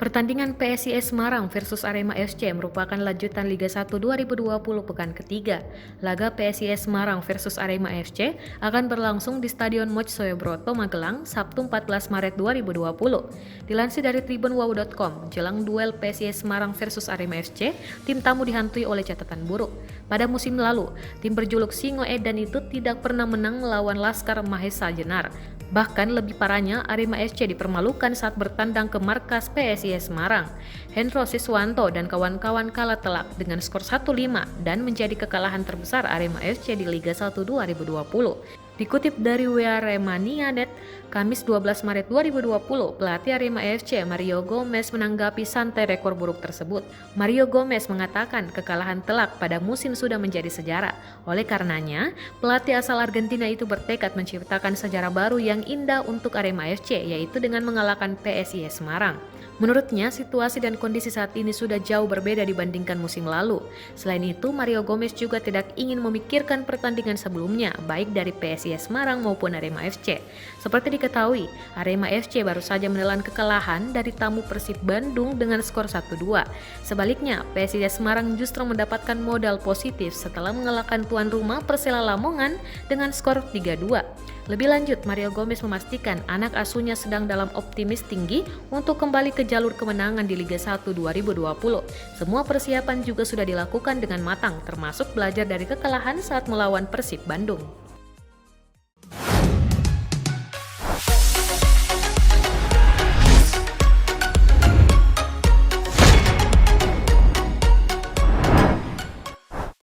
Pertandingan PSIS Semarang versus Arema FC merupakan lanjutan Liga 1 2020 pekan ketiga. Laga PSIS Semarang versus Arema FC akan berlangsung di Stadion Mojosoyo Broto, Magelang, Sabtu 14 Maret 2020. Dilansir dari tribunwau.com, jelang duel PSIS Semarang versus Arema FC, tim tamu dihantui oleh catatan buruk. Pada musim lalu, tim berjuluk Singo Edan itu tidak pernah menang melawan Laskar Mahesa Jenar. Bahkan lebih parahnya, Arema FC dipermalukan saat bertandang ke markas PSIS Semarang. Hendro Siswanto dan kawan-kawan kalah telak dengan skor 1-5 dan menjadi kekalahan terbesar Arema FC di Liga 1 2020. Dikutip dari WAREMania.net, Kamis 12 Maret 2020, pelatih Arema FC Mario Gomez menanggapi santai rekor buruk tersebut. Mario Gomez mengatakan kekalahan telak pada musim sudah menjadi sejarah. Oleh karenanya, pelatih asal Argentina itu bertekad menciptakan sejarah baru yang indah untuk Arema FC, yaitu dengan mengalahkan PSIS Semarang. Menurutnya, situasi dan kondisi saat ini sudah jauh berbeda dibandingkan musim lalu. Selain itu, Mario Gomez juga tidak ingin memikirkan pertandingan sebelumnya, baik dari PSIS Semarang maupun Arema FC. Seperti diketahui, Arema FC baru saja menelan kekalahan dari tamu Persib Bandung dengan skor 1-2. Sebaliknya, PSIS Semarang justru mendapatkan modal positif setelah mengalahkan tuan rumah Persela Lamongan dengan skor 3-2. Lebih lanjut, Mario Gomez memastikan anak asuhnya sedang dalam optimis tinggi untuk kembali ke jalur kemenangan di Liga 1 2020. Semua persiapan juga sudah dilakukan dengan matang, termasuk belajar dari kekalahan saat melawan Persib Bandung.